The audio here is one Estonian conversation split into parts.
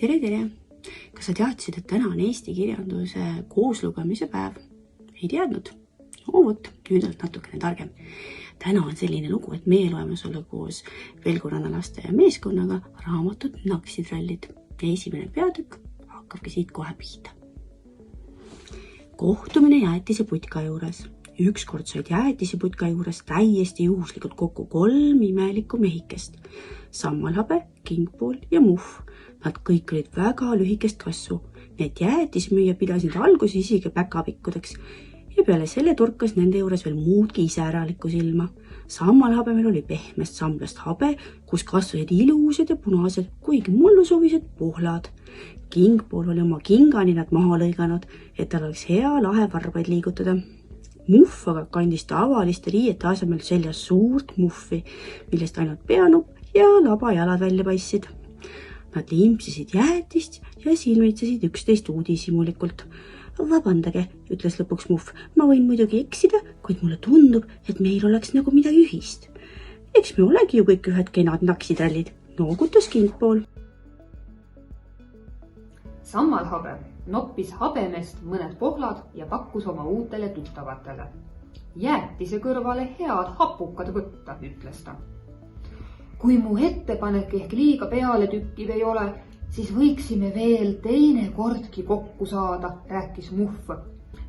Tere! Kas sa teadsid, et täna on Eesti kirjanduse kooslugemise päev? Ei teadnud? Vot, nüüd oled natukene targem. Täna on selline lugu, et meie loeme sulle koos Velguranna laste ja meeskonnaga raamatut Naksitrallid. Ja esimene peatükk hakkabki siit kohe pihta. Kohtumine jäätiseputka juures. Ükskord said jäätiseputka juures täiesti juhuslikult kokku 3 imelikku mehikest. Sammalhabe, Kingpool ja Muff. Nad kõik olid väga lühikest kasvu. Need jäätismüüja pidas neid alguses isegi päkapikkudeks ja peale selle torkas nende juures veel muudki iseäralikku silma. Sammalhabemel oli pehmest samblast habe, kus kasvasid ilusad ja punased, kuigi mullusuvised pohlad. Kingpool oli oma kinganinad maha lõiganud, et tal oleks hea lahe varbaid liigutada. Muff aga kandis tavaliste riiete asemel seljas suurt muffi, millest ainult peanupp ja labajalad välja paistsid. Nad limpsisid jäätist ja silmitsesid üksteist uudishimulikult. Vabandage, ütles lõpuks Muff, ma võin muidugi eksida, kuid mulle tundub, et meil oleks nagu midagi ühist. Eks me olegi ju kõik ühed kenad naksitrallid, noogutas Kingpool. Sammalhabe noppis habemest mõned pohlad ja pakkus oma uutele tuttavatele. Jäätise kõrvale head hapukad võtta, ütles ta. Kui mu ettepanek ehk liiga peale tükkiv ei ole, siis võiksime veel teine kordki kokku saada, rääkis Muff.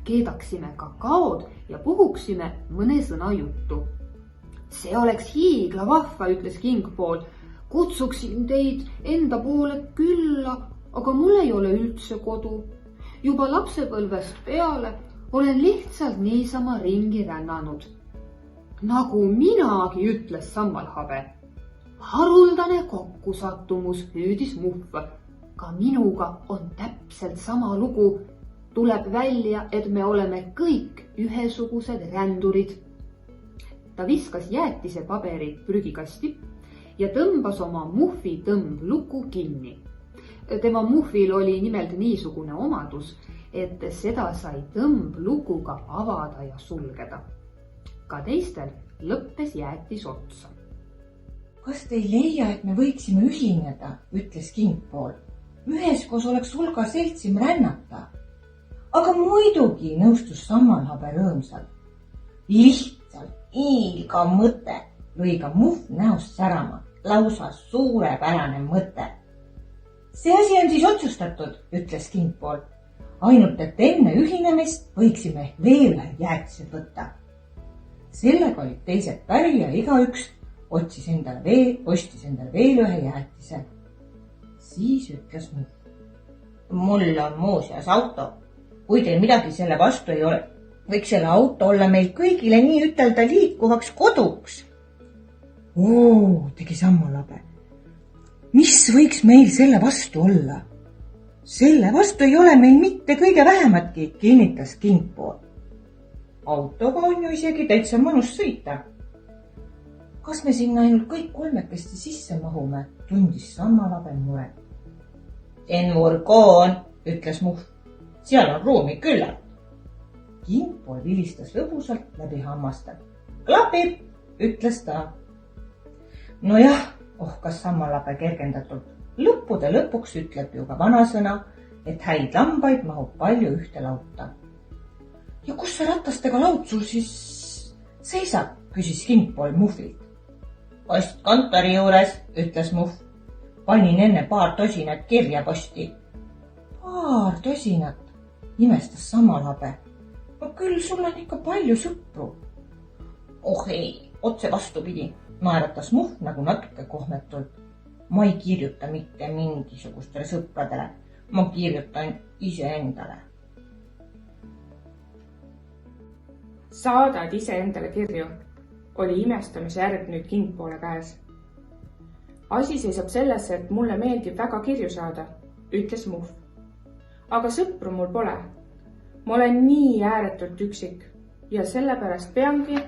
Keedaksime kakaod ja puhuksime mõne sõna juttu. See oleks hiigla vahva, ütles Kingpool. Kutsuksin teid enda poole külla, aga mul ei ole üldse kodu. Juba lapsepõlvest peale olen lihtsalt niisama ringi rännanud. Nagu minagi, ütles Sammalhabe. Haruldane kokkusattumus, hüüdis Muff. Ka minuga on täpselt sama lugu. Tuleb välja, et me oleme kõik ühesugused rändurid. Ta viskas jäätise paberi prügikasti ja tõmbas oma Muffi tõmbluku kinni. Tema Muffil oli nimelt niisugune omadus, et seda sai tõmblukuga avada ja sulgeda. Ka teistel lõppes jäätis otsa. Kas te ei leia, et me võiksime ühineda, ütles Kingpool. Üheskoos oleks hulga seltsim rännata. Aga muidugi, nõustus Sammalhabe rõõmsalt. Lihtsalt iiga mõte, lõi ka Muff näost särama, lausa suurepärane mõte. See asi on siis otsustatud, ütles Kingpool. Ainult, et enne ühinemist võiksime veel ühe jäätised võtta. Sellega olid teised päri ja igaüks ostis endale veel ühe jäätise. Siis ütles Muff. Mul on muuseas auto. Kui teil midagi selle vastu ei ole, võiks selle auto olla meil kõigile nii ütelda liikuvaks koduks. Tegi Sammalhabe. Mis võiks meil selle vastu olla? Selle vastu ei ole meil mitte kõige vähematki, kinnitas Kingpool. Autoga on ju isegi täitsa mõnus sõita. Kas me sinna ainult kõik 3 sisse mahume, tundis Sammalhabe muret. Envurkoon, ütles Muff. Seal on ruumi küllalt. Kingpool vilistas lõbusalt läbi hammaste. Klapib, ütles ta. Nojah, ohkas Sammalhabe kergendatult. Lõppude lõpuks ütleb ju ka vanasõna, et häid lambaid mahub palju ühte lauta. Ja kus see ratastega laut sul siis seisab, küsis Kingpool Muffilt. Postkontori juures, ütles Muff. Panin enne 2 tosinat kirja posti. 2 tosinat, imestas Sammalhabe. No küll sul on ikka palju sõpru. Oh ei, otse vastupidi, naeratas Muff nagu natuke kohmetult. Ma ei kirjuta mitte mingisugustele sõpradele, ma kirjutan iseendale. Saadad iseendale kirju, oli imestamise järg nüüd Kingpoole käes. Asi seisab sellesse, et mulle meeldib väga kirju saada, ütles Muff. Aga sõpru mul pole. Ma olen nii ääretult üksik ja sellepärast peangi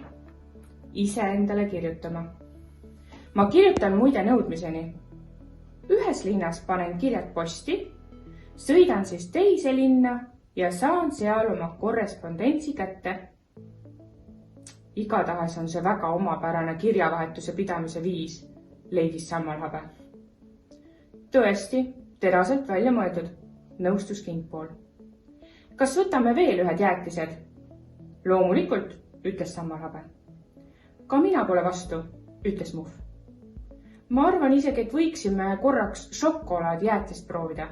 iseendale kirjutama. Ma kirjutan muide nõudmiseni. Ühes linnas panen kirjad posti, sõidan siis teise linna ja saan seal oma korrespondentsi kätte. Igatahes on see väga omapärane kirjavahetuse pidamise viis, leidis Sammalhabe. Tõesti, teraselt välja mõeldud, nõustus kingpool. Kas võtame veel ühed jäätised? Loomulikult, ütles sammalhabe. Ka mina pole vastu, ütles Muhv. Ma arvan isegi, et võiksime korraks šokolaadijäätist proovida.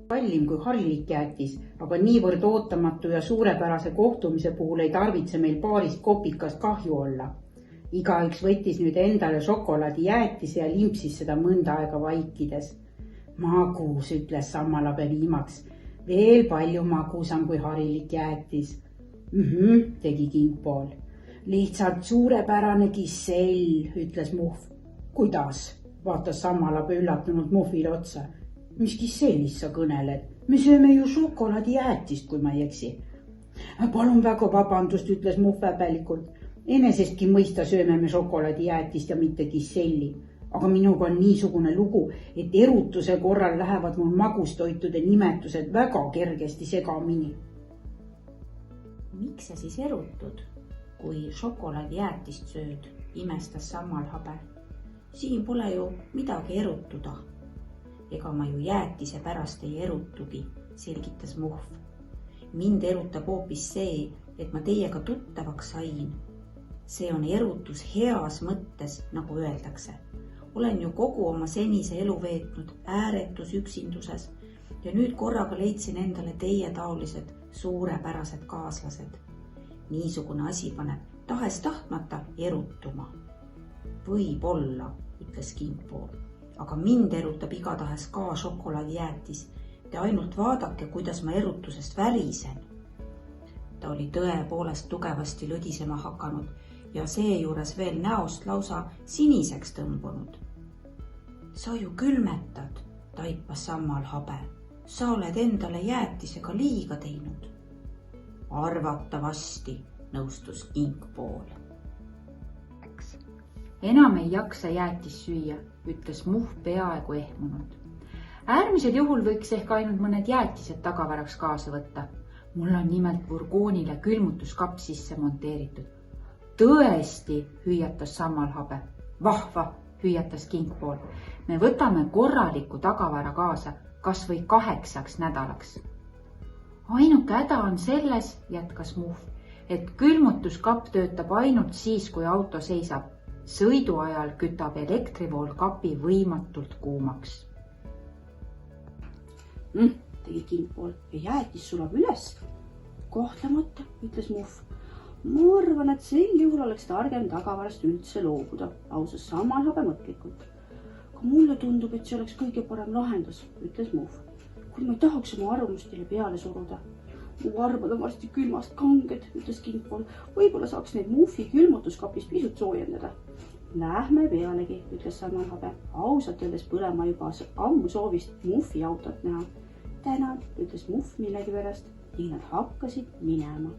Kallim kui hallilik jäätis, aga niivõrd ootamatu ja suurepärase kohtumise puhul ei tarvitse meil paarist kopikast kahju olla. Igaüks võttis nüüd endale šokolaadijäätise ja limpsis seda mõnda aega vaikides. Magus, ütles sammalhabe viimaks. Veel palju magusam kui harilik jäätis. Tegi kingpool. Lihtsalt suurepärane kissell, ütles Muhv. Kuidas? Vaatas sammalhabe üllatunult Muhvile otsa. Mis kissellist sa kõneled? Me sööme ju šokolaadijäätist, kui ma ei eksi. Palun väga vabandust, ütles Muhv häbelikult. Enesestki mõista sööme me šokolaadijäätist ja mitte kisselli. Aga minuga on niisugune lugu, et erutuse korral lähevad mul magustoitude nimetused väga kergesti segamini. Miks sa siis erutud, kui šokolaadijäätist sööd, imestas sammalhabe. Siin pole ju midagi erutuda. Ega ma ju jäätise pärast ei erutugi, selgitas Muhv. Mind erutab hoopis see, et ma teiega tuttavaks sain. See on erutus heas mõttes, nagu öeldakse. Olen ju kogu oma senise elu veetnud ääretus üksinduses ja nüüd korraga leidsin endale teie taolised suurepärased kaaslased. Niisugune asi paneb tahes-tahtmata erutuma. Võib-olla, ütles kingpool, aga mind erutab igatahes ka šokolaadijäätis. Te ainult vaadake, kuidas ma erutusest värisen. Ta oli tõepoolest tugevasti lõdisema hakanud ja seejuures veel näost lausa siniseks tõmbunud. Sa ju külmetad, taipas sammalhabe. Sa oled endale jäätisega liiga teinud. Arvatavasti, nõustus kingpool. Enam ei jaksa jäätis süüa, ütles Muhv peaaegu ehmunud. Äärmisel juhul võiks ehk ainult mõned jäätised tagavaraks kaasa võtta. Mul on nimelt furgoonile külmutuskapp sisse monteeritud. Tõesti, hüüatas sammalhabe. Vahva, hüüatas kingpool. Me võtame korraliku tagavara kaasa, kas või 8 nädalaks. Ainuke häda on selles, jätkas Muhv, et külmutuskapp töötab ainult siis, kui auto seisab. Sõidu ajal kütab elektrivool kapi võimatult kuumaks. Tegi kingpool ja jäätis sulab üles. Kohtlemata, ütles Muhv. Ma arvan, et sel juhul oleks targem tagavarast üldse loobuda, ausas sammalhabe mõtlikult. Ka mulle tundub, et see oleks kõige parem lahendus, ütles Muhv. Kui ma ei tahaks oma arvamust teile peale suruda. Mu varbad on varsti külmast kanged, ütles kingpool. Võib-olla saaks neid Muhvi külmutuskapis pisut soojendada. Lähme pealegi, ütles sammalhabe. Ausalt öeldes põlema juba ammu soovist Muhvi autot näha. Tänan, ütles Muhv millegi pärast, nii nad hakkasid minema.